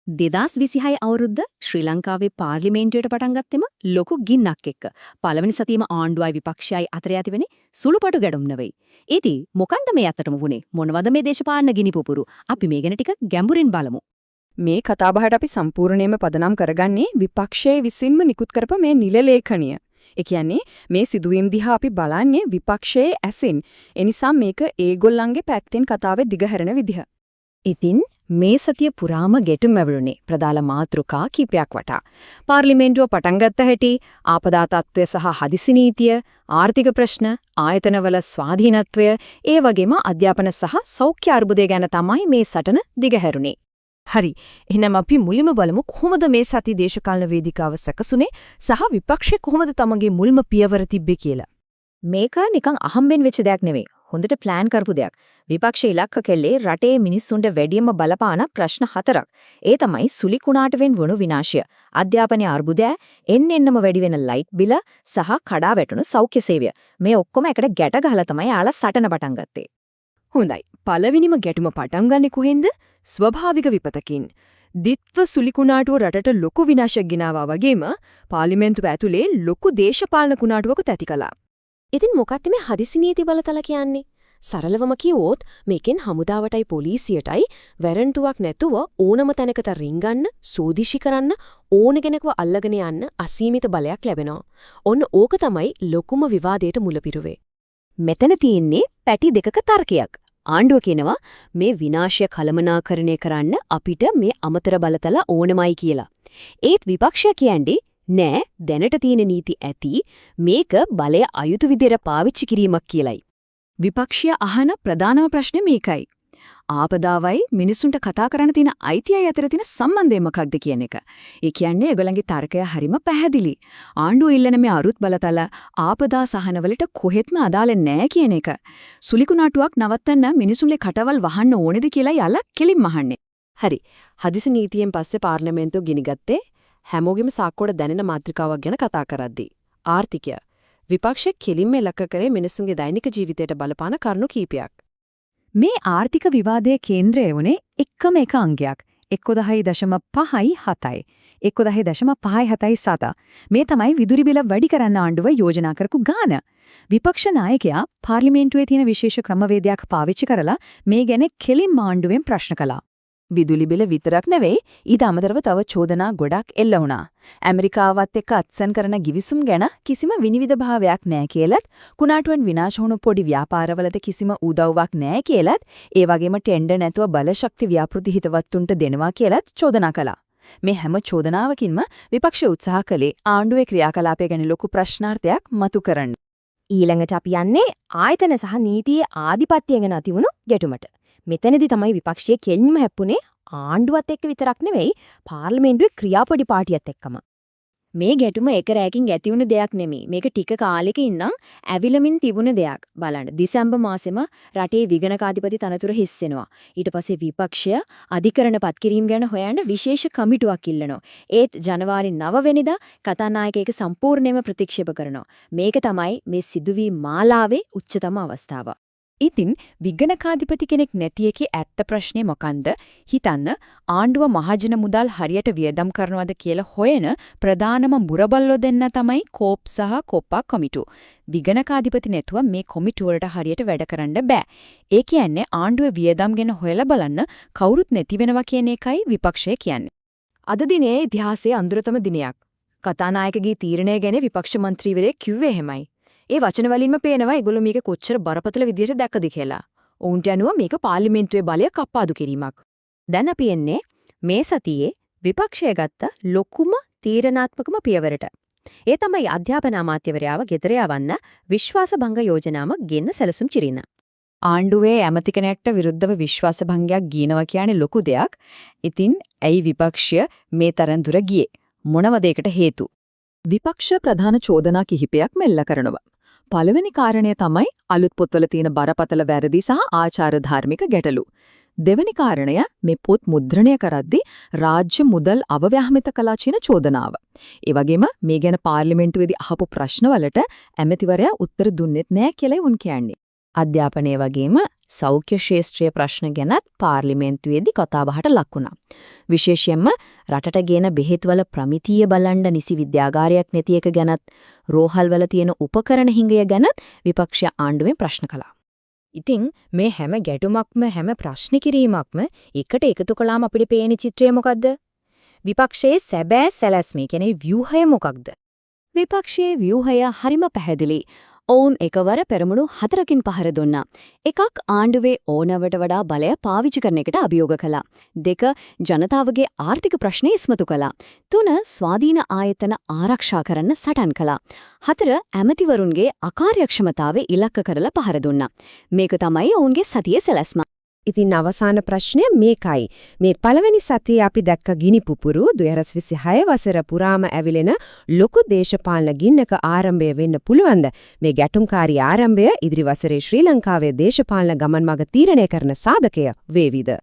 2026 අවුරුද්ද ශ්‍රී ලංකාවේ පාර්ලිමේන්තුවට පටන් ගත්තෙම ලොකු ගින්නක් එක්ක. පළවෙනි සතියේම ආණ්ඩුවයි විපක්ෂයයි අතර ඇතිවෙන්නේ සුළුපටු ගැටුම් නෙවෙයි. ඉතින් මොකන්ද මේ අතරම වුනේ? මොනවද මේ දේශපාලන ගිනි පුපුරු? අපි මේ ගැන ටික ගැඹුරින් බලමු. මේ කතාබහට අපි සම්පූර්ණයෙන්ම පදනම් කරගන්නේ විපක්ෂයේ විසින්ම නිකුත් කරපු මේ නිල ලේඛනය. ඒ කියන්නේ මේ සිදුවීම් දිහා අපි බලන්නේ විපක්ෂයේ ඇසින්. ඒ නිසා මේක ඒගොල්ලන්ගේ පැත්තෙන් කතාවේ දිගහැරෙන විදිහ. ඉතින් මේ සතිය පුරාම ගැටුම් ඇවිළුනේ ප්‍රධාන මාතෘකා කීපයක් වටා. පාර්ලිමේන්තුව පටන් ගත්ත හැටි, ආපදා තත්ත්වය සහ හදිසි නීතිය, ආර්ථික ප්‍රශ්න, ආයතනවල ස්වාධීනත්වය, ඒ වගේම අධ්‍යාපන සහ සෞඛ්‍ය අර්බුදය ගැන තමයි මේ සටන දිගහැරුනේ. හරි. එහෙනම් අපි මුලින්ම බලමු කොහොමද මේ සති දේශපාලන වේදිකාව සැකසුනේ සහ විපක්ෂය කොහොමද තමගේ මුල්ම පියවර තිබ්බේ කියලා. මේක නිකන් අහම්බෙන් වෙච්ච දෙයක් නෙවෙයි. හොඳට ප්ලෑන් කරපු දෙයක්. විපක්ෂ ඉලක්ක කෙල්ලේ රටේ මිනිස්සුන්ට වැඩියම බලපාන ප්‍රශ්න 4ක්. ඒ තමයි සුලි කුණාට වුණු විනාශය, අධ්‍යාපනයේ අර්බුදය, එන්නෙන්නම වැඩි වෙන ලයිට් බිල සහ කඩා වැටුණු සෞඛ්‍ය සේවය. මේ ඔක්කොම එකට ගැට ගහලා තමයි යාලා සටන පටන් ගත්තේ. හොඳයි. පළවෙනිම ගැටුම පටන් ගන්නේ කොහෙන්ද? ස්වභාවික විපතකින්. දිත්ව සුලි කුණාටුව රටට ලොකු විනාශයක් ගෙනාවා වගේම පාර්ලිමේන්තුව ඇතුලේ ලොකු දේශපාලන කුණාටුවක තැති කළා. ඉතින් මොකක්ද මේ හදිසි නීති බලතල කියන්නේ? සරලවම කිව්වොත් මේකෙන් හමුදාවටයි පොලිසියටයි වැරන්ටුවක් නැතුව ඕනම තැනකට රින්ගන්න, සෝදිශි කරන්න, ඕන කෙනෙක්ව අල්ලගෙන යන්න අසීමිත බලයක් ලැබෙනවා. ඔන්න ඕක තමයි ලොකුම විවාදයට මුලපිරුවේ. මෙතන තියෙන්නේ පැටි දෙකක තර්කයක්. ආණ්ඩුව කියනවා මේ විනාශය කළමනාකරණය කරන්න අපිට මේ අමතර බලතල ඕනමයි කියලා. ඒත් විපක්ෂය කියන්නේ නෑ දැනට තියෙන නීති ඇති මේක බලය අයුතු විදිහට පාවිච්චි කිරීමක් කියලයි. විපක්ෂය අහන ප්‍රධානම ප්‍රශ්නේ මේකයි. ආපදාවයි මිනිසුන්ට කතා කරන්න තියෙන අයිතියයි අතර තියෙන සම්බන්ධය මොකක්ද කියන එක. ඒ කියන්නේ ඒගොල්ලන්ගේ තර්කය හරිම පැහැදිලි. ආණ්ඩුව ඉල්ලන මේ අරුත් බලතල ආපදා සහනවලට කොහෙත්ම අදාළ නෑ කියන එක. සුලිකුණාටුවක් නවත්තන්න මිනිසුන්ගේ කටවල් වහන්න ඕනේද කියලා යාලා කෙලින්ම අහන්නේ. හරි. හදිසි නීතියෙන් පස්සේ පාර්ලිමේන්තුව ගිනිගත්තේ හැමෝගෙම සාක්කුවට දැනෙන මාතෘකාවක් ගැන කතා කරද්දී. ආර්ථිකය. විපක්ෂය කෙලින්ම ඉලක්ක කරේ මිනිසුන්ගේ දෛනික ජීවිතයට බලපාන කරුණු කීපයක්. මේ ආර්ථික විවාදයේ කේන්ද්‍රය වුණේ එකම එක අංගයක් 11.5.7යි 11.5.7 මේ තමයි විදුලි බිල වැඩි කරන්න ආණ්ඩුව යෝජනා කරපු ගාන. විපක්ෂ නායකයා පාර්ලිමේන්තුවේ තියෙන විශේෂ ක්‍රමවේදයක් පාවිච්චි කරලා මේ ගැන කෙලින්ම ආණ්ඩුවෙන් ප්‍රශ්න කළා. විදුලි බිල විතරක් නෙවෙයි ඊට අමතරව තව චෝදනා ගොඩක් එල්ල වුණා. ඇමරිකාවත් එක්ක අත්සන් කරන ගිවිසුම් ගැන කිසිම විනිවිද භාවයක් නැහැ කියලත්, කුණාටුවෙන් විනාශ වුණු පොඩි ව්‍යාපාරවලට කිසිම උදව්වක් නැහැ කියලත්, ඒ වගේම ටෙන්ඩර් නැතුව බලශක්ති ව්‍යාපෘති හිතවත්තුන්ට දෙනවා කියලත් චෝදනා කළා. මේ හැම චෝදනාවකින්ම විපක්ෂ උත්සාහ කළේ ආණ්ඩුවේ ක්‍රියාකලාපය ගැන ලොකු ප්‍රශ්නාර්ථයක් මතු කරන්න. ඊළඟට අපි යන්නේ ආයතන සහ නීතියේ ආධිපත්‍ය ගැන ඇතිවුණු ගැටුමට. මෙතනදී තමයි විපක්ෂයේ කෙලින්ම හැප්පුණේ ආණ්ඩුවත් එක්ක විතරක් නෙවෙයි පාර්ලිමේන්තුවේ ක්‍රියාපොඩි පාටියත් එක්කම. මේ ගැටුම එක රැයකින් ඇති වුණු දෙයක් නෙමෙයි. මේක ටික කාලෙක ඉඳන් ඇවිලමින් තිබුණ දෙයක්. බලන්න දෙසැම්බර් මාසෙම රටේ විගණකාධිපති තනතුර හිස්සෙනවා. ඊට පස්සේ විපක්ෂය අධිකරණ පත්කිරීම ගැන හොයන්න විශේෂ කමිටුවක් ඉල්ලනවා. ඒත් ජනවාරි 9 වෙනිදා කතානායක ඒක සම්පූර්ණයෙන්ම ප්‍රතික්ෂේප කරනවා. මේක තමයි මේ සිදුවීම් මාලාවේ උච්චතම අවස්ථාව. ඉතින් විගණකාධිපති කෙනෙක් නැති එකේ ඇත්ත ප්‍රශ්නේ මොකන්ද? හිතන්න ආණ්ඩුව මහජන මුදල් හරියට වියදම් කරනවද කියලා හොයන ප්‍රධානම මුරබල්ලෝ දෙන්න තමයි කෝප් සහ කොප්පා කොමිටු. විගණකාධිපති නැතුව මේ කොමිටු වලට හරියට වැඩ කරන්න බෑ. ඒ කියන්නේ ආණ්ඩුව වියදම් ගැන හොයලා බලන්න කවුරුත් නැති වෙනවා කියන එකයි විපක්ෂය කියන්නේ. අද දිනේ ඉතිහාසයේ අඳුරතම දිනයක්. කතානායකගේ තීරණය ගැන විපක්ෂ මන්ත්‍රීවරයෙක් කිව්වේ එහෙමයි. ඒ වචන වලින්ම පේනවා ඒගොල්ලෝ මේක කොච්චර බරපතල විදියට දැක්කද කියලා. ඔවුන්ට අනුව මේක පාර්ලිමේන්තුවේ බලය කප්පාදු කිරීමක්. දැන් අපි එන්නේ මේ සතියේ විපක්ෂය ගත්ත ලොකුම තීරණාත්මකම පියවරට. ඒ තමයි අධ්‍යාපන අමාත්‍යවරයාව ගෙදර යවන්න විශ්වාසභංග යෝජනාව ගෙන්න සැලසුම් කිරීම. ආණ්ඩුවේ ඇමති කෙනෙක්ට විරුද්ධව විශ්වාසභංගයක් ගියනවා කියන්නේ ලොකු දෙයක්. ඉතින් ඇයි විපක්ෂය මේ තරම් දුර ගියේ? මොනවද ඒකට හේතු? විපක්ෂ ප්‍රධාන චෝදනා කිහිපයක් මෙල්ල කරනවා. පළවෙනි කාරණය තමයි අලුත් පොත්වල තියෙන බරපතල වැරදි සහ ආචාර ධාර්මික ගැටලු. දෙවෙනි කාරණය මේ පොත් මුද්‍රණය කරද්දී රාජ්‍ය මුදල් අවව්‍යාහමිත කළා කියන චෝදනාව. ඒ වගේම මේ ගැන පාර්ලිමේන්තුවේදී අහපු ප්‍රශ්නවලට ඇමතිවරයා උත්තර දුන්නෙත් නෑ කියලා උන් කියන්නේ. අධ්‍යාපනය වගේම සෞඛ්‍ය ශාස්ත්‍රීය ප්‍රශ්න ගැනත් පාර්ලිමේන්තුවේදී කතාබහට ලක් වුණා. විශේෂයෙන්ම රටට ගෙන බෙහෙත්වල ප්‍රමිතිය බලන්න නිසි විද්‍යාගාරයක් නැති එක ගැනත් රෝහල්වල තියෙන උපකරණ හිඟය ගැනත් විපක්ෂ ආණ්ඩුවෙන් ප්‍රශ්න කළා. ඉතින් මේ හැම ගැටුමක්ම හැම ප්‍රශ්න කිරීමක්ම එකට එකතු කළාම අපිට පේන චිත්‍රය මොකද්ද? විපක්ෂයේ සැබෑ සැලැස්ම කියන්නේ ව්‍යුහය මොකක්ද? විපක්ෂයේ ව්‍යුහය හරිම පැහැදිලි. ඔවුන් එකවර පෙරමුණු 4කින් පහර දුන්නා. එකක් ආණ්ඩුවේ ඕනවට වඩා බලය පාවිච්චි කරන එකට අභියෝග කළා. 2 ජනතාවගේ ආර්ථික ප්‍රශ්න ඉස්මතු කළා. 3 ස්වාධීන ආයතන ආරක්ෂා කරන්න සටන් කළා. 4 ඇමතිවරුන්ගේ අකාර්යක්ෂමතාවය ඉලක්ක කරලා පහර දුන්නා. මේක තමයි ඔවුන්ගේ සතියේ සැලැස්ම. ඉතින් අවසාන ප්‍රශ්නය මේකයි. මේ පළවෙනි සතියේ අපි දැක්ක ගිනි පුපුරු 2026 වසර පුරාම ඇවිලෙන ලොකු දේශපාලන ගින්නක ආරම්භය වෙන්න පුළුවන්ද? මේ ගැටුම්කාරී ආරම්භය ඉදිරි වසරේ ශ්‍රී ලංකාවේ දේශපාලන ගමන් මඟ තීරණය කරන සාධකය වේවිද?